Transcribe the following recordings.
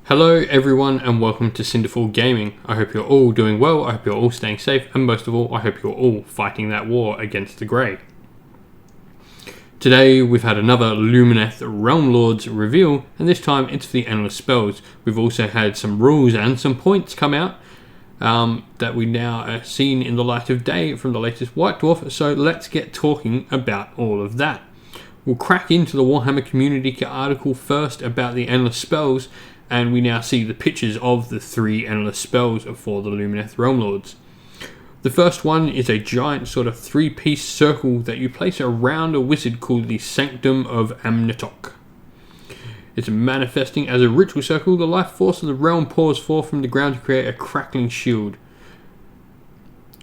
Hello everyone and welcome to Cinderfall Gaming. I hope you're all doing well, I hope you're all staying safe, and most of all, I hope you're all fighting that war against the Grey. Today we've had another Lumineth Realm Lords reveal, and this time it's for the Endless Spells. We've also had some rules and some points come out that we now are seen in the light of day from the latest White Dwarf, so let's get talking about all of that. We'll crack into the Warhammer Community article first about the Endless Spells, and we now see the pictures of the 3 Endless Spells for the Lumineth Realm Lords. The first one is a giant sort of 3-piece circle that you place around a wizard called the Sanctum of Amnatok. It's manifesting as a ritual circle. The life force of the realm pours forth from the ground to create a crackling shield.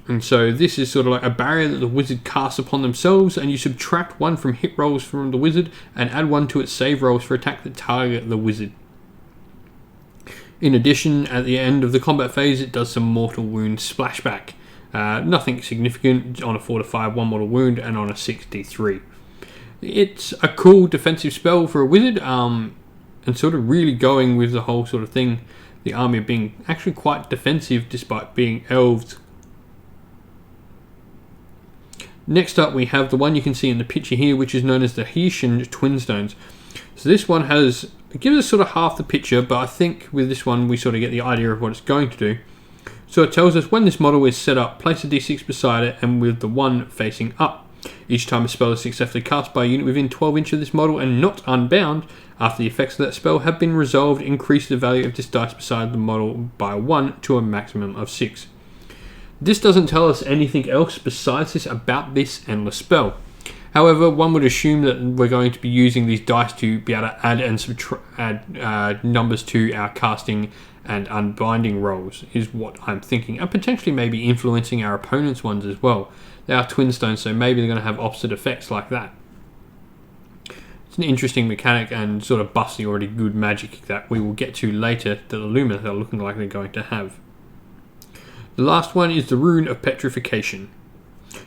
And so this is sort of like a barrier that the wizard casts upon themselves, and you subtract 1 from hit rolls from the wizard and add 1 to its save rolls for attack that target the wizard. In addition, at the end of the combat phase, it does some mortal wound splashback. Nothing significant on a 4 to 5, 1 mortal wound, and on a 6d3. It's a cool defensive spell for a wizard, and sort of really going with the whole sort of thing, the army being actually quite defensive despite being elves. Next up, we have the one you can see in the picture here, which is known as the Hessian Twin Stones. So this one gives us sort of half the picture, but I think with this one we sort of get the idea of what it's going to do. So it tells us when this model is set up, place a d6 beside it and with the 1 facing up. Each time a spell is successfully cast by a unit within 12 inches of this model and not unbound, after the effects of that spell have been resolved, increase the value of this dice beside the model by 1 to a maximum of 6. This doesn't tell us anything else besides this about this endless spell. However, one would assume that we're going to be using these dice to be able to add and subtract numbers to our casting and unbinding rolls, is what I'm thinking, and potentially maybe influencing our opponent's ones as well. They are twin stones, so maybe they're going to have opposite effects like that. It's an interesting mechanic and sort of buffs the already good magic that we will get to later that the Lumineth are looking like they're going to have. The last one is the Rune of Petrification.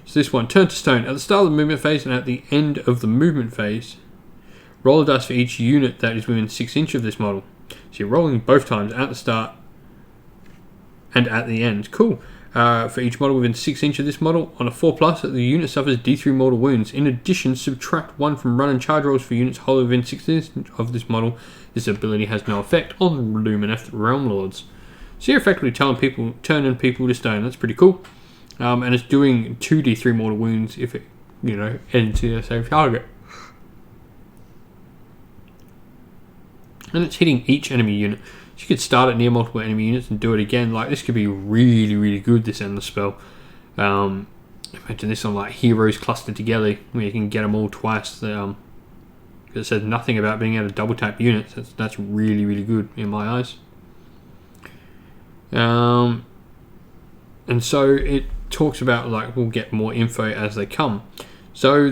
So this one, turn to stone. At the start of the movement phase and at the end of the movement phase, roll a dice for each unit that is within 6 inches of this model. So you're rolling both times, at the start and at the end. Cool. For each model within 6 inches of this model, on a 4+, the unit suffers d3 mortal wounds. In addition, subtract 1 from run and charge rolls for units wholly within 6 inches of this model. This ability has no effect on Lumineth Realm Lords. So you're effectively turning people to stone. That's pretty cool. And it's doing 2d3 mortal wounds if it, ends to the same target. And it's hitting each enemy unit. So you could start it near multiple enemy units and do it again. Like, this could be really, really good, this endless spell. Imagine this on like heroes clustered together, where you can get them all twice. It says nothing about being able to double tap units. That's really, really good in my eyes. And so it talks about, like, we'll get more info as they come. So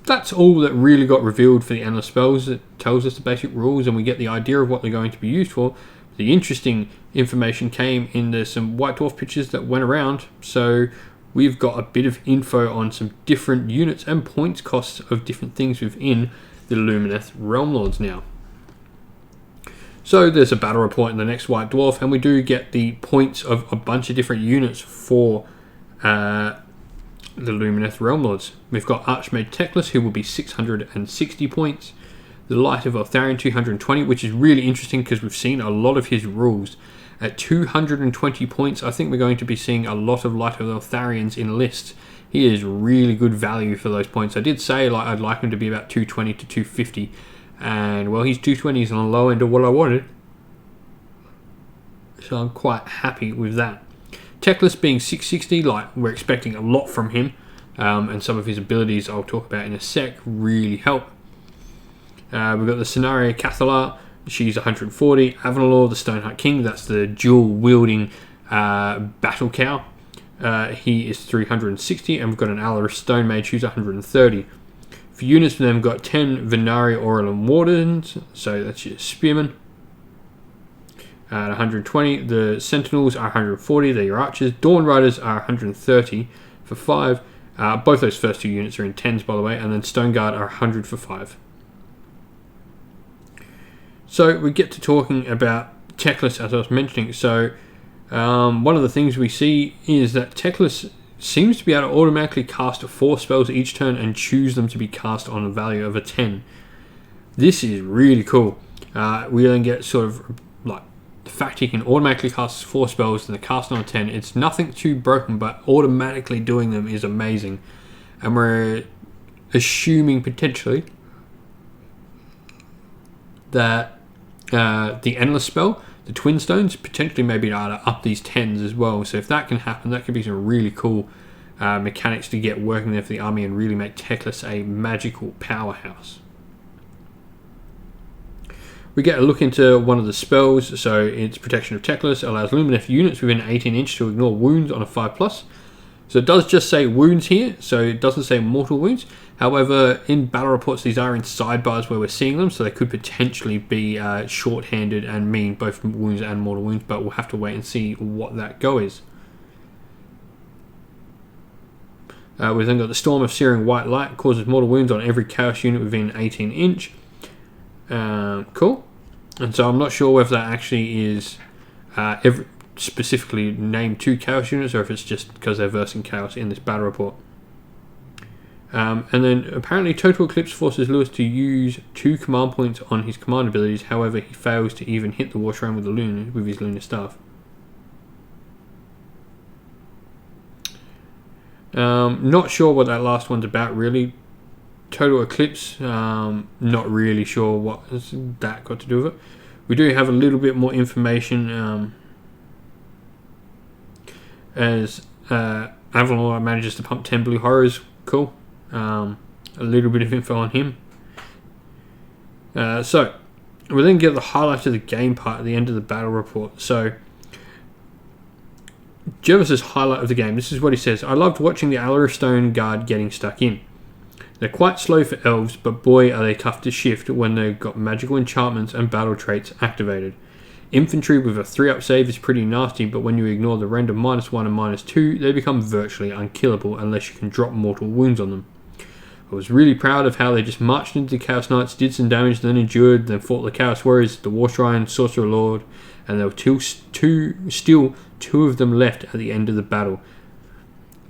that's all that really got revealed for the Endless Spells. It tells us the basic rules and we get the idea of what they're going to be used for. The interesting information came in there's some White Dwarf pictures that went around, so we've got a bit of info on some different units and points costs of different things within the Lumineth Realm Lords now. So there's a battle report in the next White Dwarf, and we do get the points of a bunch of different units for the Lumineth Realm Lords. We've got Archmage Teclis, who will be 660 points. The Light of Eltharion, 220, which is really interesting because we've seen a lot of his rules. At 220 points, I think we're going to be seeing a lot of Light of Eltharions in lists. He is really good value for those points. I did say I'd like him to be about 220 to 250. And, well, he's 220 is on the low end of what I wanted. So I'm quite happy with that. Teclis being 660, we're expecting a lot from him. And some of his abilities I'll talk about in a sec really help. We've got the Cenarion Cathalar. She's 140. Avanalor, the Stoneheart King. That's the dual-wielding battle cow. He is 360. And we've got an Alaris Stone Mage who's 130. For units, we've then got 10 Venari Aurelin Wardens, so that's your Spearmen. At 120, the Sentinels are 140, they're your Archers. Dawn Riders are 130 for 5. Both those first 2 units are in 10s, by the way, and then Stone Guard are 100 for 5. So we get to talking about Teclis, as I was mentioning. So one of the things we see is that Teclis seems to be able to automatically cast 4 spells each turn and choose them to be cast on a value of a 10. This is really cool. We then get sort of like the fact he can automatically cast 4 spells and the cast on a 10. It's nothing too broken, but automatically doing them is amazing. And we're assuming potentially that the Endless spell, the Twin Stones, potentially maybe able to up these 10s as well. So if that can happen, that could be some really cool mechanics to get working there for the army and really make Teclis a magical powerhouse. We get a look into one of the spells. So it's Protection of Teclis, allows Lumineth units within 18 inches to ignore wounds on a 5+. So it does just say wounds here, so it doesn't say mortal wounds. However, in battle reports, these are in sidebars where we're seeing them, so they could potentially be short-handed and mean both wounds and mortal wounds, but we'll have to wait and see what that go is. We've then got the Storm of Searing White Light, causes mortal wounds on every Chaos unit within 18 inch. Cool. And so I'm not sure whether that actually is specifically named 2 Chaos units or if it's just because they're versing Chaos in this battle report. And then apparently Total Eclipse forces Lewis to use 2 command points on his command abilities. However, he fails to even hit the War Shrine with his Lunar Staff. Not sure what that last one's about really. Total Eclipse, not really sure what that got to do with it. We do have a little bit more information as Avalon manages to pump 10 blue horrors. Cool. A little bit of info on him. So we then get the highlight of the game part at the end of the battle report. So Jervis's highlight of the game, this is what he says: I loved watching the Alaristone Guard getting stuck in. They're quite slow for elves, but boy are they tough to shift when they've got magical enchantments and battle traits activated. Infantry with a 3-up save is pretty nasty, but when you ignore the render -1 and -2, they become virtually unkillable unless you can drop mortal wounds on them. I was really proud of how they just marched into the Chaos Knights, did some damage, then endured, then fought the Chaos Warriors, the War Shrine, Sorcerer Lord, and there were still two of them left at the end of the battle.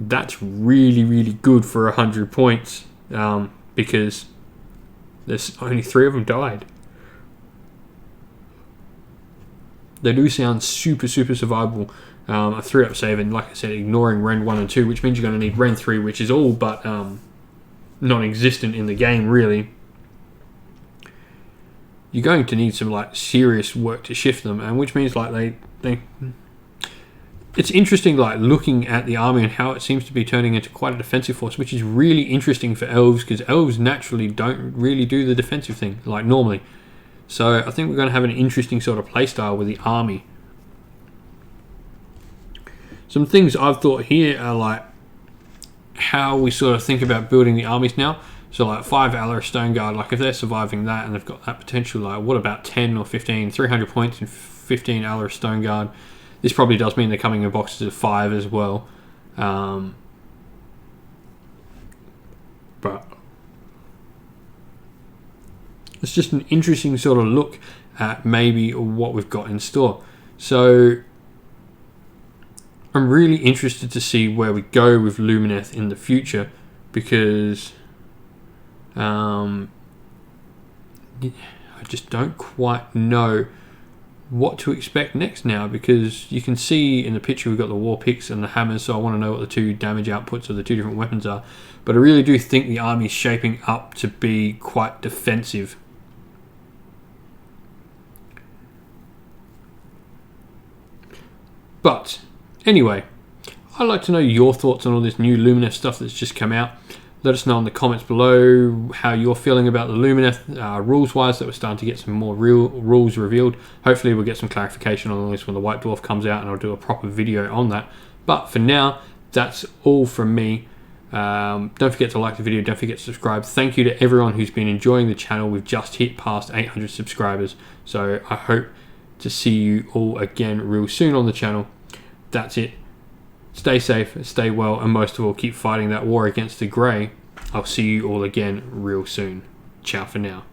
That's really, really good for 100 points. Because there's only 3 of them died. They do sound super survivable. A 3-up save, and like I said, ignoring Rend 1 and 2, which means you're going to need Rend 3, which is all but non-existent in the game, really. You're going to need some like serious work to shift them, and which means like they it's interesting, like looking at the army and how it seems to be turning into quite a defensive force, which is really interesting for elves because elves naturally don't really do the defensive thing like normally. So I think we're going to have an interesting sort of playstyle with the army. Some things I've thought here are like how we sort of think about building the armies now. So like 5 Alaristone Guard, like if they're surviving that and they've got that potential, like what about 10 or 15, 300 points and 15 Alaristone Guard? This probably does mean they're coming in boxes of 5 as well. But it's just an interesting sort of look at maybe what we've got in store. So I'm really interested to see where we go with Lumineth in the future because I just don't quite know what to expect next now, because you can see in the picture we've got the war picks and the hammers, so I want to know what the 2 damage outputs of the 2 different weapons are. But I really do think the army is shaping up to be quite defensive. But anyway, I'd like to know your thoughts on all this new Lumineth stuff that's just come out. Let us know in the comments below how you're feeling about the Lumineth rules-wise, that we're starting to get some more real rules revealed. Hopefully we'll get some clarification on this when the White Dwarf comes out, and I'll do a proper video on that. But for now, that's all from me. Don't forget to like the video, don't forget to subscribe. Thank you to everyone who's been enjoying the channel. We've just hit past 800 subscribers, so I hope to see you all again real soon on the channel. That's it. Stay safe, stay well, and most of all, keep fighting that war against the Grey. I'll see you all again real soon. Ciao for now.